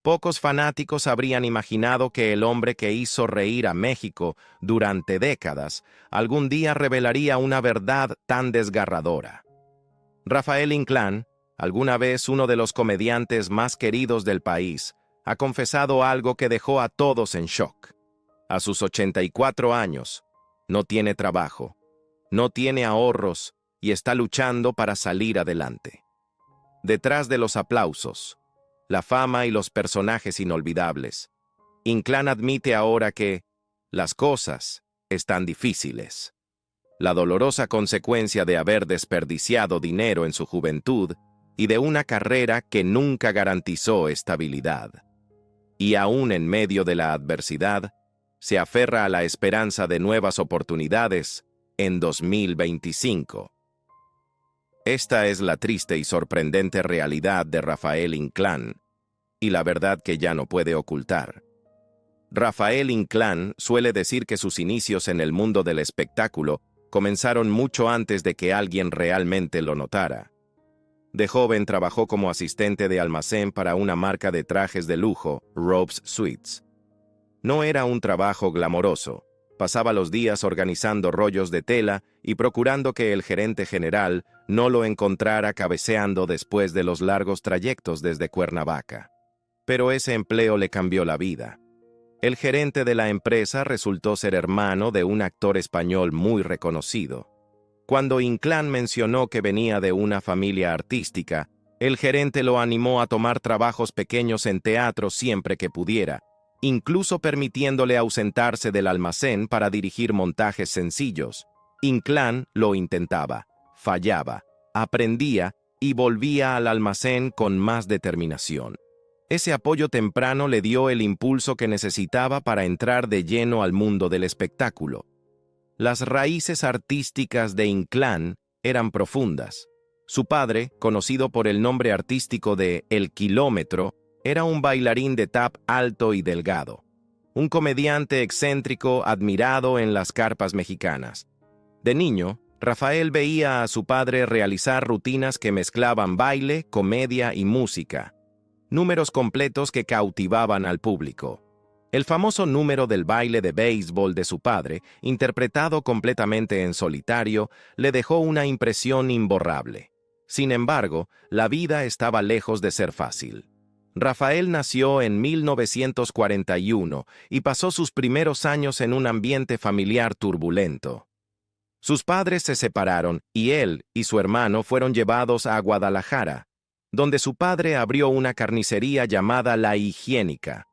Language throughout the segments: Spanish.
Pocos fanáticos habrían imaginado que el hombre que hizo reír a México durante décadas algún día revelaría una verdad tan desgarradora. Rafael Inclán, alguna vez uno de los comediantes más queridos del país, ha confesado algo que dejó a todos en shock. A sus 84 años, no tiene trabajo, no tiene ahorros y está luchando para salir adelante. Detrás de los aplausos, la fama y los personajes inolvidables, Inclán admite ahora que las cosas están difíciles. La dolorosa consecuencia de haber desperdiciado dinero en su juventud y de una carrera que nunca garantizó estabilidad. Y aún en medio de la adversidad, se aferra a la esperanza de nuevas oportunidades en 2025. Esta es la triste y sorprendente realidad de Rafael Inclán, y la verdad que ya no puede ocultar. Rafael Inclán suele decir que sus inicios en el mundo del espectáculo comenzaron mucho antes de que alguien realmente lo notara. De joven trabajó como asistente de almacén para una marca de trajes de lujo, Robes Suites. No era un trabajo glamoroso. Pasaba los días organizando rollos de tela y procurando que el gerente general no lo encontrara cabeceando después de los largos trayectos desde Cuernavaca. Pero ese empleo le cambió la vida. El gerente de la empresa resultó ser hermano de un actor español muy reconocido. Cuando Inclán mencionó que venía de una familia artística, el gerente lo animó a tomar trabajos pequeños en teatro siempre que pudiera, incluso permitiéndole ausentarse del almacén para dirigir montajes sencillos. Inclán lo intentaba, fallaba, aprendía y volvía al almacén con más determinación. Ese apoyo temprano le dio el impulso que necesitaba para entrar de lleno al mundo del espectáculo. Las raíces artísticas de Inclán eran profundas. Su padre, conocido por el nombre artístico de El Kilómetro, era un bailarín de tap alto y delgado, un comediante excéntrico admirado en las carpas mexicanas. De niño, Rafael veía a su padre realizar rutinas que mezclaban baile, comedia y música, números completos que cautivaban al público. El famoso número del baile de béisbol de su padre, interpretado completamente en solitario, le dejó una impresión imborrable. Sin embargo, la vida estaba lejos de ser fácil. Rafael nació en 1941 y pasó sus primeros años en un ambiente familiar turbulento. Sus padres se separaron y él y su hermano fueron llevados a Guadalajara, donde su padre abrió una carnicería llamada La Higiénica.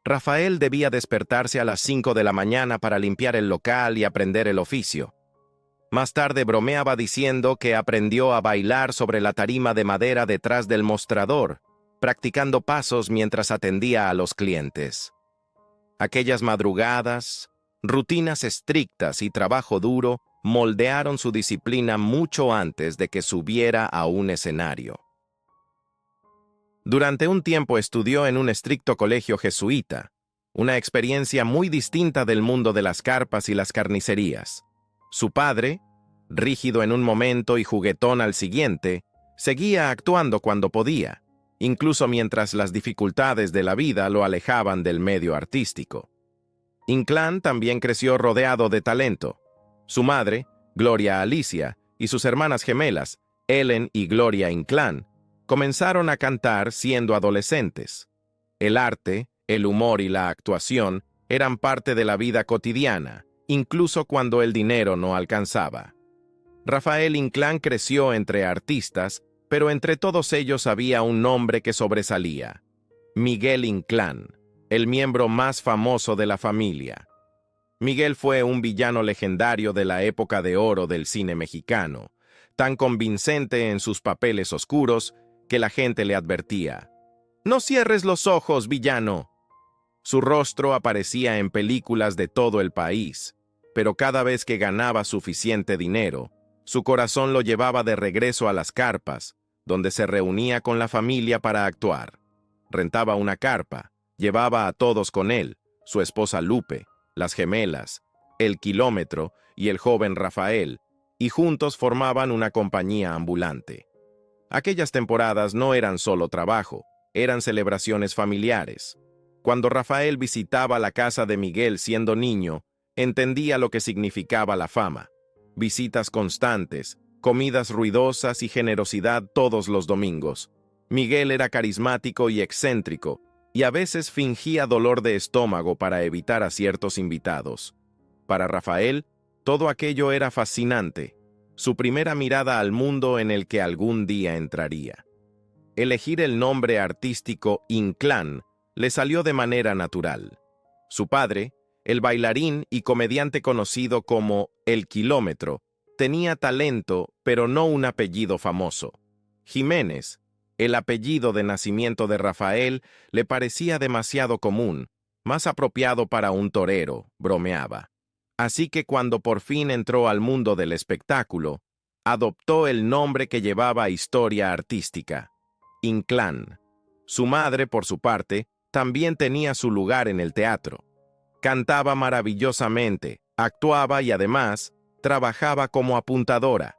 Rafael debía despertarse a las 5 de la mañana para limpiar el local y aprender el oficio. Más tarde bromeaba diciendo que aprendió a bailar sobre la tarima de madera detrás del mostrador, practicando pasos mientras atendía a los clientes. Aquellas madrugadas, rutinas estrictas y trabajo duro moldearon su disciplina mucho antes de que subiera a un escenario. Durante un tiempo estudió en un estricto colegio jesuita, una experiencia muy distinta del mundo de las carpas y las carnicerías. Su padre, rígido en un momento y juguetón al siguiente, seguía actuando cuando podía, incluso mientras las dificultades de la vida lo alejaban del medio artístico. Inclán también creció rodeado de talento. Su madre, Gloria Alicia, y sus hermanas gemelas, Ellen y Gloria Inclán, comenzaron a cantar siendo adolescentes. El arte, el humor y la actuación eran parte de la vida cotidiana, incluso cuando el dinero no alcanzaba. Rafael Inclán creció entre artistas, pero entre todos ellos había un nombre que sobresalía: Miguel Inclán, el miembro más famoso de la familia. Miguel fue un villano legendario de la época de oro del cine mexicano, tan convincente en sus papeles oscuros que la gente le advertía: «No cierres los ojos, villano». Su rostro aparecía en películas de todo el país, pero cada vez que ganaba suficiente dinero, su corazón lo llevaba de regreso a las carpas, donde se reunía con la familia para actuar. Rentaba una carpa, llevaba a todos con él, su esposa Lupe, las gemelas, El Kilómetro y el joven Rafael, y juntos formaban una compañía ambulante. Aquellas temporadas no eran solo trabajo, eran celebraciones familiares. Cuando Rafael visitaba la casa de Miguel siendo niño, entendía lo que significaba la fama. Visitas constantes, comidas ruidosas y generosidad todos los domingos. Miguel era carismático y excéntrico, y a veces fingía dolor de estómago para evitar a ciertos invitados. Para Rafael, todo aquello era fascinante, su primera mirada al mundo en el que algún día entraría. Elegir el nombre artístico Inclán le salió de manera natural. Su padre, el bailarín y comediante conocido como El Kilómetro, tenía talento, pero no un apellido famoso. Jiménez, el apellido de nacimiento de Rafael, le parecía demasiado común, más apropiado para un torero, bromeaba. Así que cuando por fin entró al mundo del espectáculo, adoptó el nombre que llevaba historia artística, Inclán. Su madre, por su parte, también tenía su lugar en el teatro. Cantaba maravillosamente, actuaba y además trabajaba como apuntadora,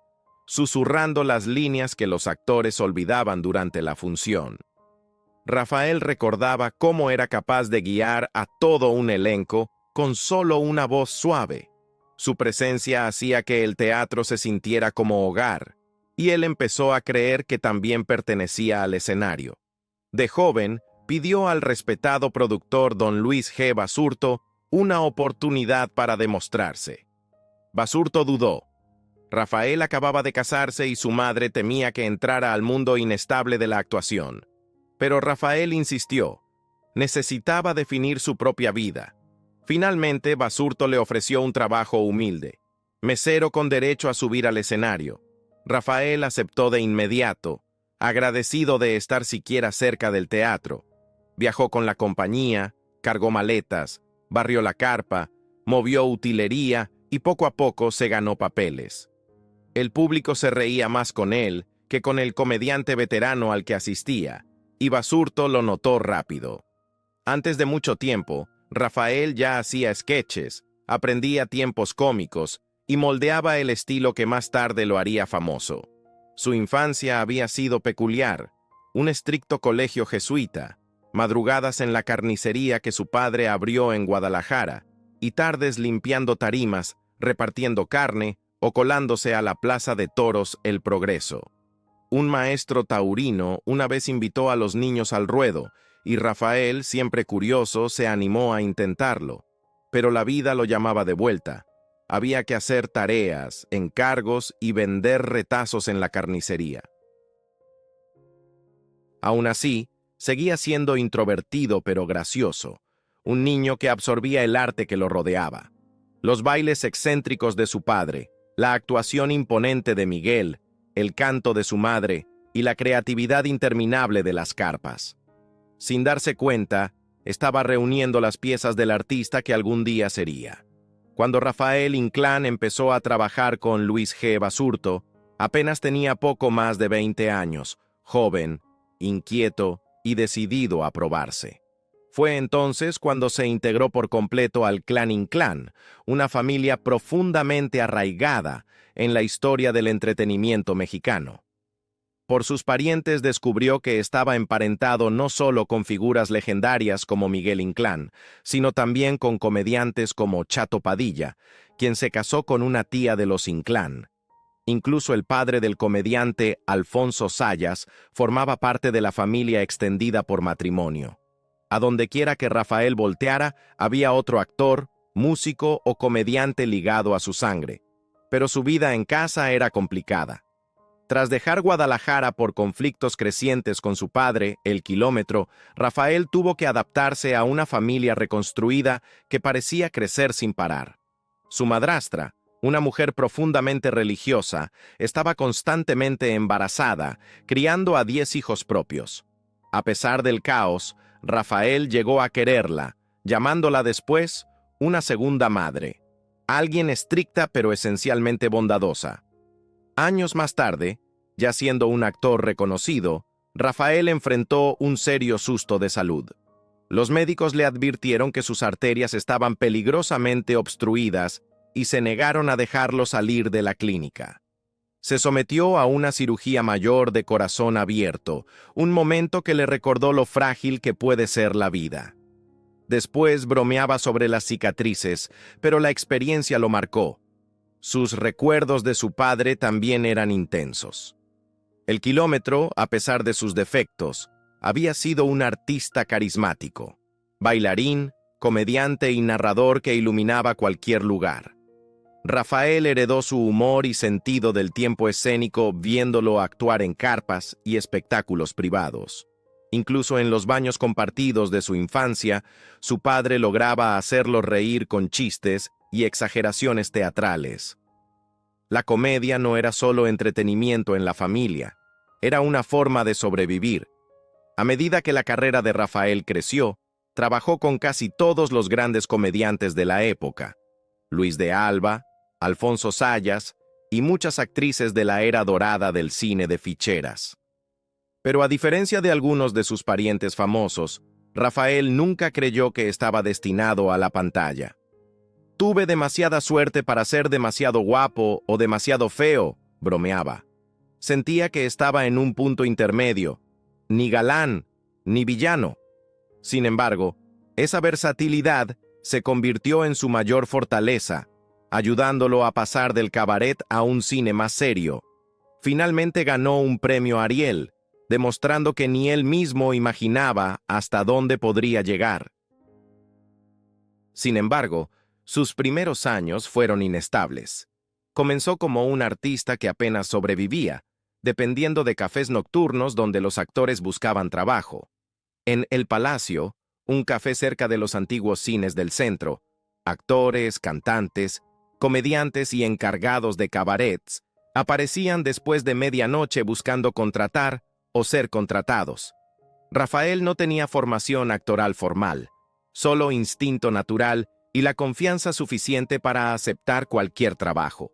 susurrando las líneas que los actores olvidaban durante la función. Rafael recordaba cómo era capaz de guiar a todo un elenco con solo una voz suave. Su presencia hacía que el teatro se sintiera como hogar, y él empezó a creer que también pertenecía al escenario. De joven, pidió al respetado productor don Luis G. Basurto una oportunidad para demostrarse. Basurto dudó. Rafael acababa de casarse y su madre temía que entrara al mundo inestable de la actuación. Pero Rafael insistió. Necesitaba definir su propia vida. Finalmente, Basurto le ofreció un trabajo humilde, mesero con derecho a subir al escenario. Rafael aceptó de inmediato, agradecido de estar siquiera cerca del teatro. Viajó con la compañía, cargó maletas, barrió la carpa, movió utilería y poco a poco se ganó papeles. El público se reía más con él que con el comediante veterano al que asistía, y Basurto lo notó rápido. Antes de mucho tiempo, Rafael ya hacía sketches, aprendía tiempos cómicos y moldeaba el estilo que más tarde lo haría famoso. Su infancia había sido peculiar, un estricto colegio jesuita, madrugadas en la carnicería que su padre abrió en Guadalajara, y tardes limpiando tarimas, repartiendo carne o colándose a la plaza de toros El Progreso. Un maestro taurino una vez invitó a los niños al ruedo, y Rafael, siempre curioso, se animó a intentarlo. Pero la vida lo llamaba de vuelta. Había que hacer tareas, encargos y vender retazos en la carnicería. Aún así, seguía siendo introvertido pero gracioso, un niño que absorbía el arte que lo rodeaba. Los bailes excéntricos de su padre, la actuación imponente de Miguel, el canto de su madre y la creatividad interminable de las carpas. Sin darse cuenta, estaba reuniendo las piezas del artista que algún día sería. Cuando Rafael Inclán empezó a trabajar con Luis G. Basurto, apenas tenía poco más de 20 años, joven, inquieto y decidido a probarse. Fue entonces cuando se integró por completo al clan Inclán, una familia profundamente arraigada en la historia del entretenimiento mexicano. Por sus parientes descubrió que estaba emparentado no solo con figuras legendarias como Miguel Inclán, sino también con comediantes como Chato Padilla, quien se casó con una tía de los Inclán. Incluso el padre del comediante Alfonso Sayas formaba parte de la familia extendida por matrimonio. A donde quiera que Rafael volteara, había otro actor, músico o comediante ligado a su sangre. Pero su vida en casa era complicada. Tras dejar Guadalajara por conflictos crecientes con su padre, El Kilómetro, Rafael tuvo que adaptarse a una familia reconstruida que parecía crecer sin parar. Su madrastra, una mujer profundamente religiosa, estaba constantemente embarazada, criando a 10 hijos propios. A pesar del caos, Rafael llegó a quererla, llamándola después una segunda madre, alguien estricta pero esencialmente bondadosa. Años más tarde, ya siendo un actor reconocido, Rafael enfrentó un serio susto de salud. Los médicos le advirtieron que sus arterias estaban peligrosamente obstruidas y se negaron a dejarlo salir de la clínica. Se sometió a una cirugía mayor de corazón abierto, un momento que le recordó lo frágil que puede ser la vida. Después bromeaba sobre las cicatrices, pero la experiencia lo marcó. Sus recuerdos de su padre también eran intensos. El kilómetro, a pesar de sus defectos, había sido un artista carismático, bailarín, comediante y narrador que iluminaba cualquier lugar. Rafael heredó su humor y sentido del tiempo escénico viéndolo actuar en carpas y espectáculos privados. Incluso en los baños compartidos de su infancia, su padre lograba hacerlo reír con chistes y exageraciones teatrales. La comedia no era solo entretenimiento en la familia, era una forma de sobrevivir. A medida que la carrera de Rafael creció, trabajó con casi todos los grandes comediantes de la época: Luis de Alba, Alfonso Sayas y muchas actrices de la era dorada del cine de ficheras. Pero a diferencia de algunos de sus parientes famosos, Rafael nunca creyó que estaba destinado a la pantalla. «Tuve demasiada suerte para ser demasiado guapo o demasiado feo», bromeaba. Sentía que estaba en un punto intermedio, ni galán, ni villano. Sin embargo, esa versatilidad se convirtió en su mayor fortaleza, ayudándolo a pasar del cabaret a un cine más serio. Finalmente ganó un premio Ariel, demostrando que ni él mismo imaginaba hasta dónde podría llegar. Sin embargo, sus primeros años fueron inestables. Comenzó como un artista que apenas sobrevivía, dependiendo de cafés nocturnos donde los actores buscaban trabajo. En El Palacio, un café cerca de los antiguos cines del centro, actores, cantantes, comediantes y encargados de cabarets aparecían después de medianoche buscando contratar o ser contratados. Rafael no tenía formación actoral formal, solo instinto natural y la confianza suficiente para aceptar cualquier trabajo.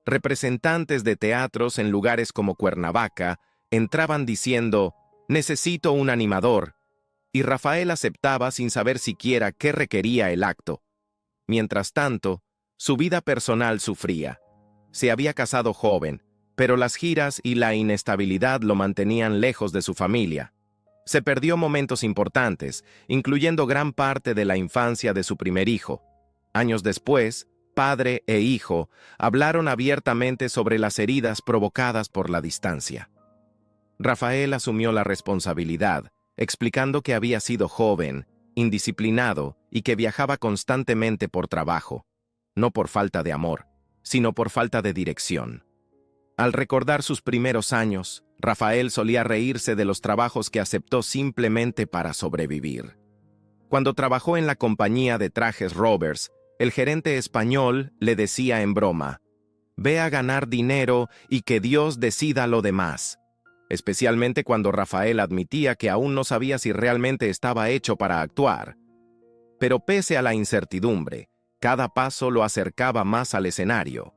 Representantes de teatros en lugares como Cuernavaca entraban diciendo: «Necesito un animador», y Rafael aceptaba sin saber siquiera qué requería el acto. Mientras tanto, su vida personal sufría. Se había casado joven, pero las giras y la inestabilidad lo mantenían lejos de su familia. Se perdió momentos importantes, incluyendo gran parte de la infancia de su primer hijo. Años después, padre e hijo hablaron abiertamente sobre las heridas provocadas por la distancia. Rafael asumió la responsabilidad, explicando que había sido joven, indisciplinado y que viajaba constantemente por trabajo, no por falta de amor, sino por falta de dirección. Al recordar sus primeros años, Rafael solía reírse de los trabajos que aceptó simplemente para sobrevivir. Cuando trabajó en la compañía de trajes Roberts, el gerente español le decía en broma: «Ve a ganar dinero y que Dios decida lo demás», especialmente cuando Rafael admitía que aún no sabía si realmente estaba hecho para actuar. Pero pese a la incertidumbre, cada paso lo acercaba más al escenario.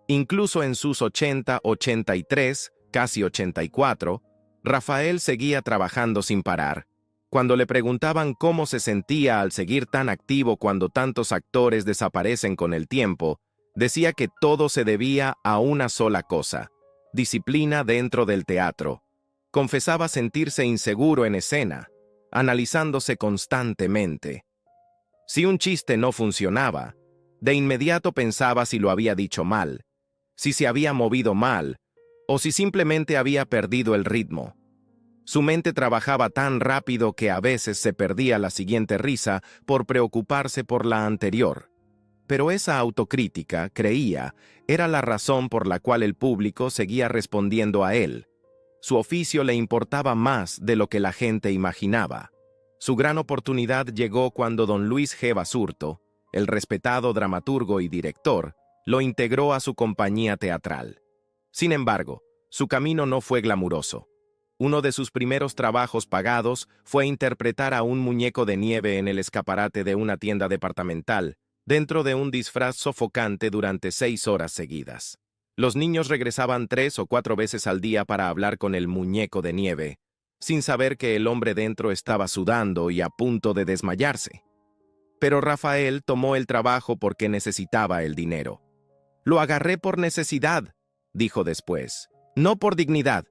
Incluso en sus 80, 83, casi 84, Rafael seguía trabajando sin parar. Cuando le preguntaban cómo se sentía al seguir tan activo cuando tantos actores desaparecen con el tiempo, decía que todo se debía a una sola cosa: disciplina dentro del teatro. Confesaba sentirse inseguro en escena, analizándose constantemente. Si un chiste no funcionaba, de inmediato pensaba si lo había dicho mal, si se había movido mal, o si simplemente había perdido el ritmo. Su mente trabajaba tan rápido que a veces se perdía la siguiente risa por preocuparse por la anterior. Pero esa autocrítica, creía, era la razón por la cual el público seguía respondiendo a él. Su oficio le importaba más de lo que la gente imaginaba. Su gran oportunidad llegó cuando don Luis G. Basurto, el respetado dramaturgo y director, lo integró a su compañía teatral. Sin embargo, su camino no fue glamuroso. Uno de sus primeros trabajos pagados fue interpretar a un muñeco de nieve en el escaparate de una tienda departamental, dentro de un disfraz sofocante durante 6 horas seguidas. Los niños regresaban 3 o 4 veces al día para hablar con el muñeco de nieve, sin saber que el hombre dentro estaba sudando y a punto de desmayarse. Pero Rafael tomó el trabajo porque necesitaba el dinero. «Lo agarré por necesidad», dijo después. No por dignidad.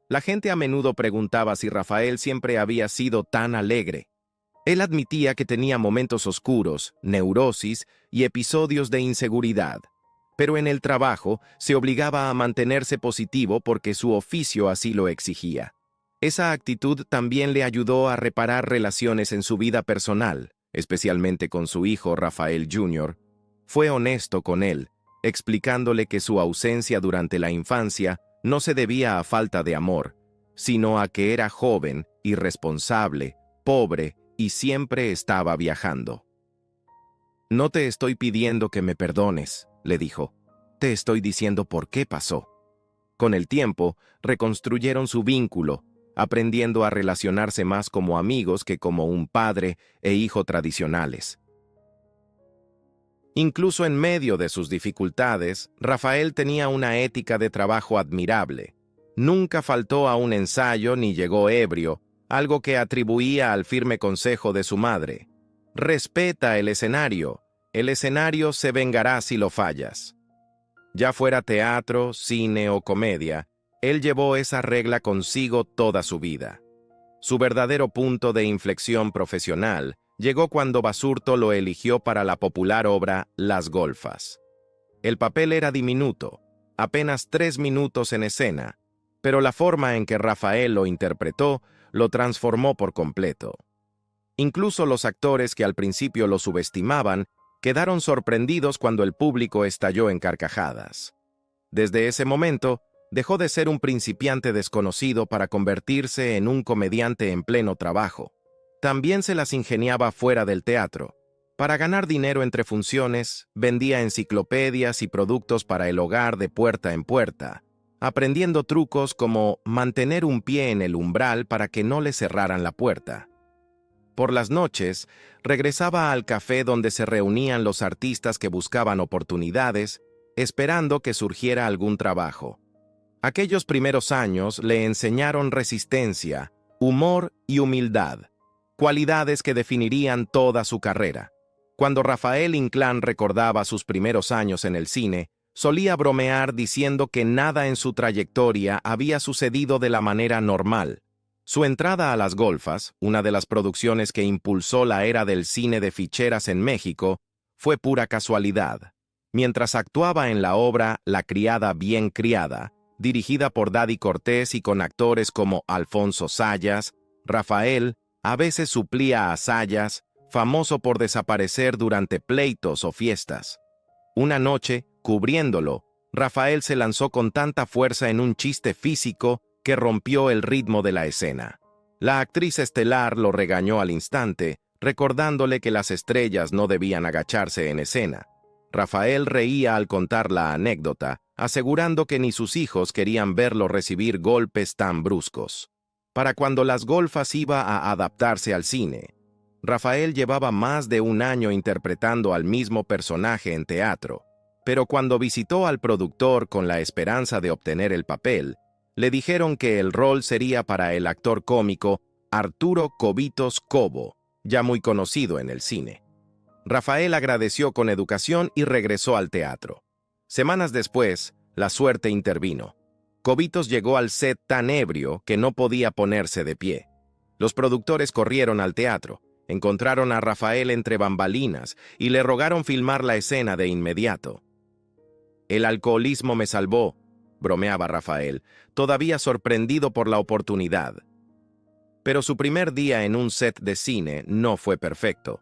La gente a menudo preguntaba si Rafael siempre había sido tan alegre. Él admitía que tenía momentos oscuros, neurosis y episodios de inseguridad. Pero en el trabajo se obligaba a mantenerse positivo porque su oficio así lo exigía. Esa actitud también le ayudó a reparar relaciones en su vida personal, especialmente con su hijo Rafael Jr. Fue honesto con él, explicándole que su ausencia durante la infancia no se debía a falta de amor, sino a que era joven, irresponsable, pobre y siempre estaba viajando. No te estoy pidiendo que me perdones, le dijo. Te estoy diciendo por qué pasó. Con el tiempo, reconstruyeron su vínculo, aprendiendo a relacionarse más como amigos que como un padre e hijo tradicionales. Incluso en medio de sus dificultades, Rafael tenía una ética de trabajo admirable. Nunca faltó a un ensayo ni llegó ebrio, algo que atribuía al firme consejo de su madre. Respeta el escenario se vengará si lo fallas. Ya fuera teatro, cine o comedia, él llevó esa regla consigo toda su vida. Su verdadero punto de inflexión profesional llegó cuando Basurto lo eligió para la popular obra Las Golfas. El papel era diminuto, apenas 3 minutos en escena, pero la forma en que Rafael lo interpretó lo transformó por completo. Incluso los actores que al principio lo subestimaban quedaron sorprendidos cuando el público estalló en carcajadas. Desde ese momento, dejó de ser un principiante desconocido para convertirse en un comediante en pleno trabajo. También se las ingeniaba fuera del teatro. Para ganar dinero entre funciones, vendía enciclopedias y productos para el hogar de puerta en puerta, aprendiendo trucos como mantener un pie en el umbral para que no le cerraran la puerta. Por las noches, regresaba al café donde se reunían los artistas que buscaban oportunidades, esperando que surgiera algún trabajo. Aquellos primeros años le enseñaron resistencia, humor y humildad, cualidades que definirían toda su carrera. Cuando Rafael Inclán recordaba sus primeros años en el cine, solía bromear diciendo que nada en su trayectoria había sucedido de la manera normal. Su entrada a Las Golfas, una de las producciones que impulsó la era del cine de ficheras en México, fue pura casualidad. Mientras actuaba en la obra La criada bien criada, dirigida por Daddy Cortés y con actores como Alfonso Sayas, Rafael a veces suplía a Sayas, famoso por desaparecer durante pleitos o fiestas. Una noche, cubriéndolo, Rafael se lanzó con tanta fuerza en un chiste físico que rompió el ritmo de la escena. La actriz estelar lo regañó al instante, recordándole que las estrellas no debían agacharse en escena. Rafael reía al contar la anécdota, asegurando que ni sus hijos querían verlo recibir golpes tan bruscos. Para cuando Las Golfas iba a adaptarse al cine, Rafael llevaba más de un año interpretando al mismo personaje en teatro, pero cuando visitó al productor con la esperanza de obtener el papel, le dijeron que el rol sería para el actor cómico Arturo Cobitos Cobo, ya muy conocido en el cine. Rafael agradeció con educación y regresó al teatro. Semanas después, la suerte intervino. Cobitos llegó al set tan ebrio que no podía ponerse de pie. Los productores corrieron al teatro, encontraron a Rafael entre bambalinas y le rogaron filmar la escena de inmediato. El alcoholismo me salvó, bromeaba Rafael, todavía sorprendido por la oportunidad. Pero su primer día en un set de cine no fue perfecto.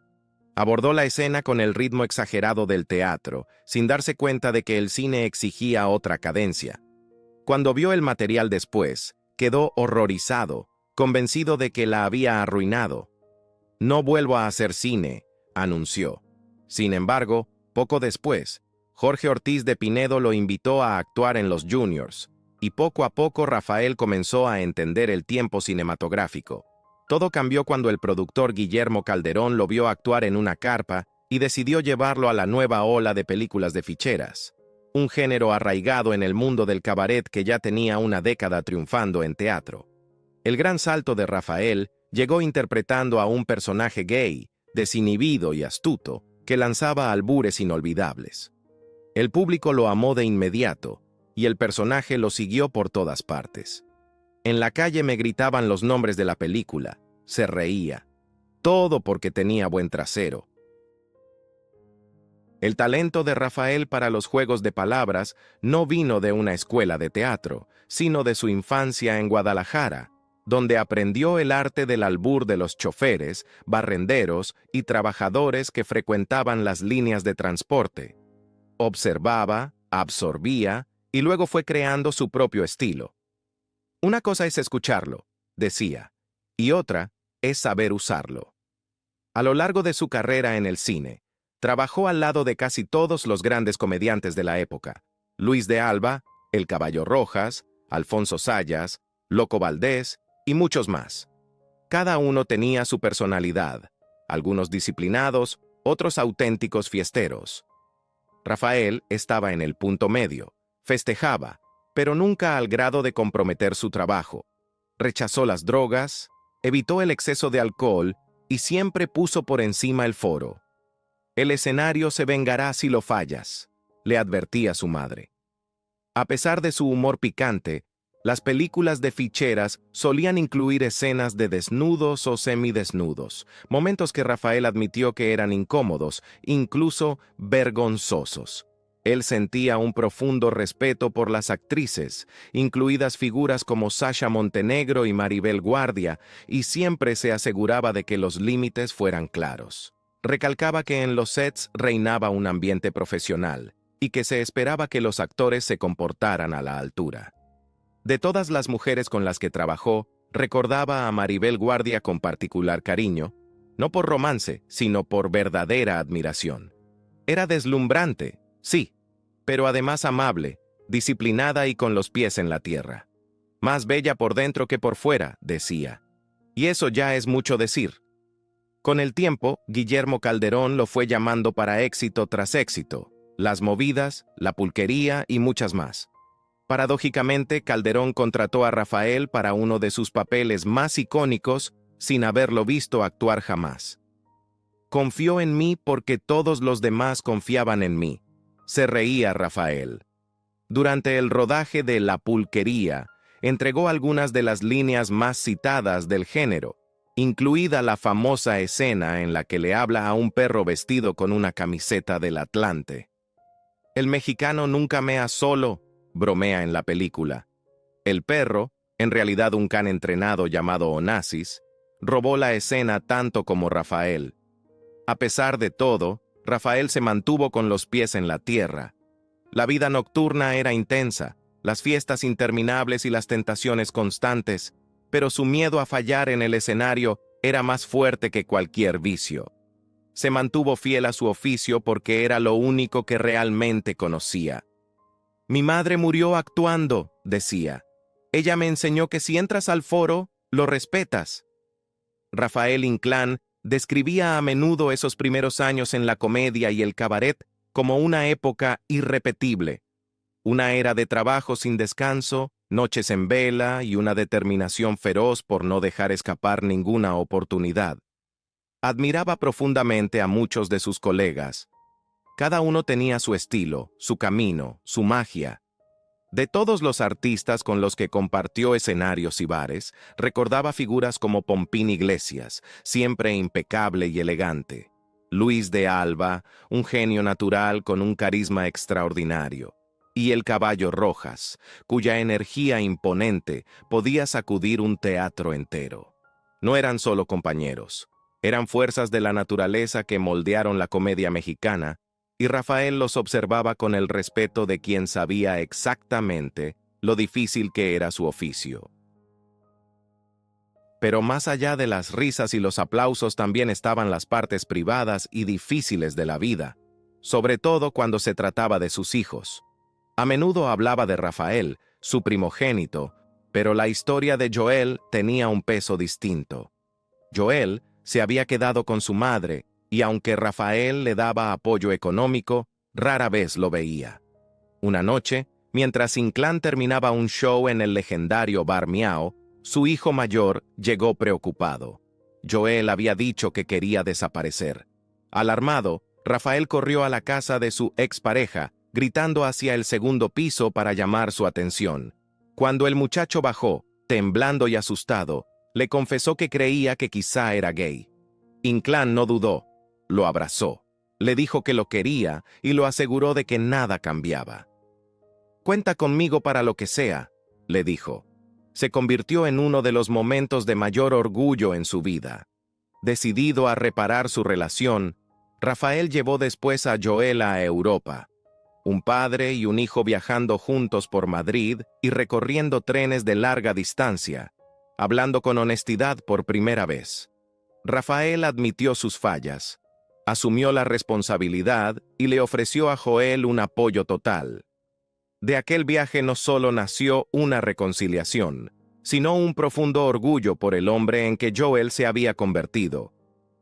Abordó la escena con el ritmo exagerado del teatro, sin darse cuenta de que el cine exigía otra cadencia. Cuando vio el material después, quedó horrorizado, convencido de que la había arruinado. No vuelvo a hacer cine, anunció. Sin embargo, poco después, Jorge Ortiz de Pinedo lo invitó a actuar en Los Juniors, y poco a poco Rafael comenzó a entender el tiempo cinematográfico. Todo cambió cuando el productor Guillermo Calderón lo vio actuar en una carpa y decidió llevarlo a la nueva ola de películas de ficheras, un género arraigado en el mundo del cabaret que ya tenía una década triunfando en teatro. El gran salto de Rafael llegó interpretando a un personaje gay, desinhibido y astuto, que lanzaba albures inolvidables. El público lo amó de inmediato, y el personaje lo siguió por todas partes. En la calle me gritaban los nombres de la película, se reía. Todo porque tenía buen trasero. El talento de Rafael para los juegos de palabras no vino de una escuela de teatro, sino de su infancia en Guadalajara, donde aprendió el arte del albur de los choferes, barrenderos y trabajadores que frecuentaban las líneas de transporte. Observaba, absorbía y luego fue creando su propio estilo. Una cosa es escucharlo, decía, y otra es saber usarlo. A lo largo de su carrera en el cine, trabajó al lado de casi todos los grandes comediantes de la época: Luis de Alba, El Caballo Rojas, Alfonso Sayas, Loco Valdés y muchos más. Cada uno tenía su personalidad, algunos disciplinados, otros auténticos fiesteros. Rafael estaba en el punto medio, festejaba, pero nunca al grado de comprometer su trabajo. Rechazó las drogas, evitó el exceso de alcohol y siempre puso por encima el foro. El escenario se vengará si lo fallas, le advertía su madre. A pesar de su humor picante, las películas de ficheras solían incluir escenas de desnudos o semidesnudos, momentos que Rafael admitió que eran incómodos, incluso vergonzosos. Él sentía un profundo respeto por las actrices, incluidas figuras como Sasha Montenegro y Maribel Guardia, y siempre se aseguraba de que los límites fueran claros. Recalcaba que en los sets reinaba un ambiente profesional y que se esperaba que los actores se comportaran a la altura. De todas las mujeres con las que trabajó, recordaba a Maribel Guardia con particular cariño, no por romance, sino por verdadera admiración. Era deslumbrante, sí, pero además amable, disciplinada y con los pies en la tierra. Más bella por dentro que por fuera, decía. Y eso ya es mucho decir. Con el tiempo, Guillermo Calderón lo fue llamando para éxito tras éxito, Las Movidas, La Pulquería y muchas más. Paradójicamente, Calderón contrató a Rafael para uno de sus papeles más icónicos sin haberlo visto actuar jamás. Confió en mí porque todos los demás confiaban en mí, se reía Rafael. Durante el rodaje de La Pulquería, entregó algunas de las líneas más citadas del género, incluida la famosa escena en la que le habla a un perro vestido con una camiseta del Atlante. El mexicano nunca mea solo, bromea en la película. El perro, en realidad un can entrenado llamado Onassis, robó la escena tanto como Rafael. A pesar de todo, Rafael se mantuvo con los pies en la tierra. La vida nocturna era intensa, las fiestas interminables y las tentaciones constantes, pero su miedo a fallar en el escenario era más fuerte que cualquier vicio. Se mantuvo fiel a su oficio porque era lo único que realmente conocía. Mi madre murió actuando, decía. Ella me enseñó que si entras al foro, lo respetas. Rafael Inclán describía a menudo esos primeros años en la comedia y el cabaret como una época irrepetible, una era de trabajo sin descanso, noches en vela y una determinación feroz por no dejar escapar ninguna oportunidad. Admiraba profundamente a muchos de sus colegas. Cada uno tenía su estilo, su camino, su magia. De todos los artistas con los que compartió escenarios y bares, recordaba figuras como Pompín Iglesias, siempre impecable y elegante. Luis de Alba, un genio natural con un carisma extraordinario. Y El Caballo Rojas, cuya energía imponente podía sacudir un teatro entero. No eran solo compañeros, eran fuerzas de la naturaleza que moldearon la comedia mexicana, y Rafael los observaba con el respeto de quien sabía exactamente lo difícil que era su oficio. Pero más allá de las risas y los aplausos también estaban las partes privadas y difíciles de la vida, sobre todo cuando se trataba de sus hijos. A menudo hablaba de Rafael, su primogénito, pero la historia de Joel tenía un peso distinto. Joel se había quedado con su madre, y aunque Rafael le daba apoyo económico, rara vez lo veía. Una noche, mientras Inclán terminaba un show en el legendario Bar Miao, su hijo mayor llegó preocupado. Joel había dicho que quería desaparecer. Alarmado, Rafael corrió a la casa de su expareja gritando hacia el segundo piso para llamar su atención. Cuando el muchacho bajó, temblando y asustado, le confesó que creía que quizá era gay. Inclán no dudó, lo abrazó, le dijo que lo quería y lo aseguró de que nada cambiaba. «Cuenta conmigo para lo que sea», le dijo. Se convirtió en uno de los momentos de mayor orgullo en su vida. Decidido a reparar su relación, Rafael llevó después a Joel a Europa. Un padre y un hijo viajando juntos por Madrid y recorriendo trenes de larga distancia, hablando con honestidad por primera vez. Rafael admitió sus fallas, asumió la responsabilidad y le ofreció a Joel un apoyo total. De aquel viaje no solo nació una reconciliación, sino un profundo orgullo por el hombre en que Joel se había convertido.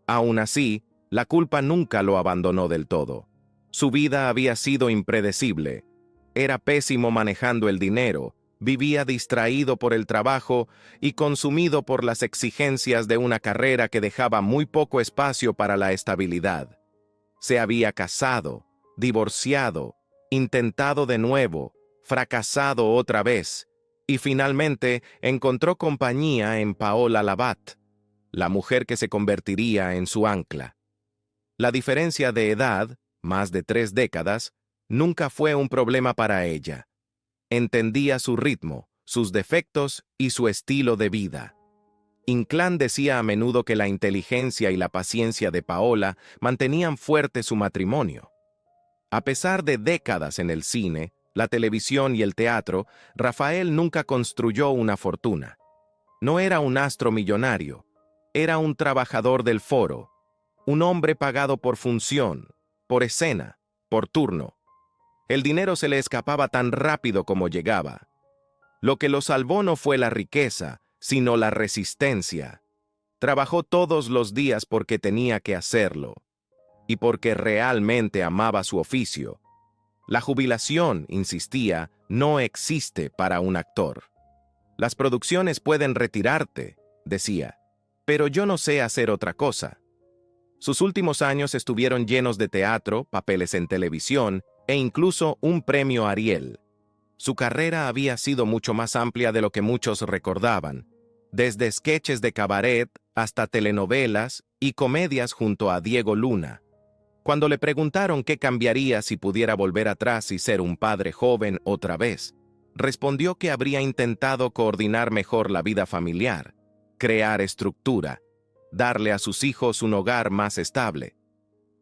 Aún así, la culpa nunca lo abandonó del todo. Su vida había sido impredecible. Era pésimo manejando el dinero, vivía distraído por el trabajo y consumido por las exigencias de una carrera que dejaba muy poco espacio para la estabilidad. Se había casado, divorciado, intentado de nuevo, fracasado otra vez, y finalmente encontró compañía en Paola Labat, la mujer que se convertiría en su ancla. La diferencia de edad, más de 3 décadas, nunca fue un problema para ella. Entendía su ritmo, sus defectos y su estilo de vida. Inclán decía a menudo que la inteligencia y la paciencia de Paola mantenían fuerte su matrimonio. A pesar de décadas en el cine, la televisión y el teatro, Rafael nunca construyó una fortuna. No era un astro millonario, era un trabajador del foro, un hombre pagado por función, por escena, por turno. El dinero se le escapaba tan rápido como llegaba. Lo que lo salvó no fue la riqueza, sino la resistencia. Trabajó todos los días porque tenía que hacerlo, y porque realmente amaba su oficio. La jubilación, insistía, no existe para un actor. Las producciones pueden retirarte, decía, pero yo no sé hacer otra cosa. Sus últimos años estuvieron llenos de teatro, papeles en televisión e incluso un premio Ariel. Su carrera había sido mucho más amplia de lo que muchos recordaban, desde sketches de cabaret hasta telenovelas y comedias junto a Diego Luna. Cuando le preguntaron qué cambiaría si pudiera volver atrás y ser un padre joven otra vez, respondió que habría intentado coordinar mejor la vida familiar, crear estructura, darle a sus hijos un hogar más estable.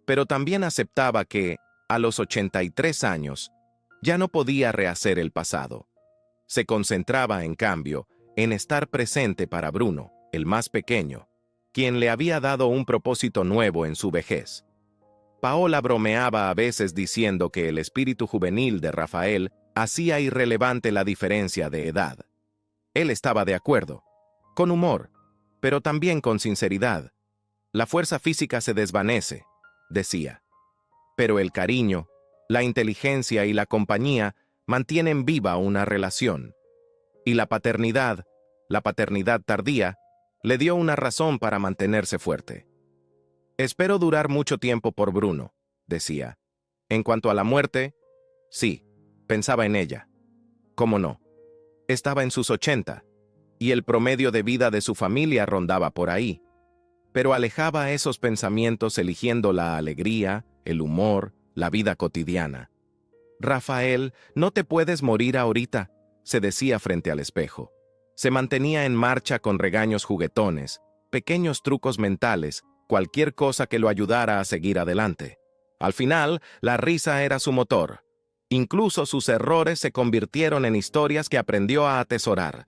Pero también aceptaba que, a los 83 años, ya no podía rehacer el pasado. Se concentraba, en cambio, en estar presente para Bruno, el más pequeño, quien le había dado un propósito nuevo en su vejez. Paola bromeaba a veces diciendo que el espíritu juvenil de Rafael hacía irrelevante la diferencia de edad. Él estaba de acuerdo, con humor, pero también con sinceridad. La fuerza física se desvanece, decía, pero el cariño, la inteligencia y la compañía mantienen viva una relación. Y la paternidad tardía, le dio una razón para mantenerse fuerte. Espero durar mucho tiempo por Bruno, decía. En cuanto a la muerte, sí, pensaba en ella. ¿Cómo no? Estaba en sus 80, y el promedio de vida de su familia rondaba por ahí. Pero alejaba esos pensamientos eligiendo la alegría, el humor, la vida cotidiana. Rafael, no te puedes morir ahorita, se decía frente al espejo. Se mantenía en marcha con regaños juguetones, pequeños trucos mentales, cualquier cosa que lo ayudara a seguir adelante. Al final, la risa era su motor. Incluso sus errores se convirtieron en historias que aprendió a atesorar.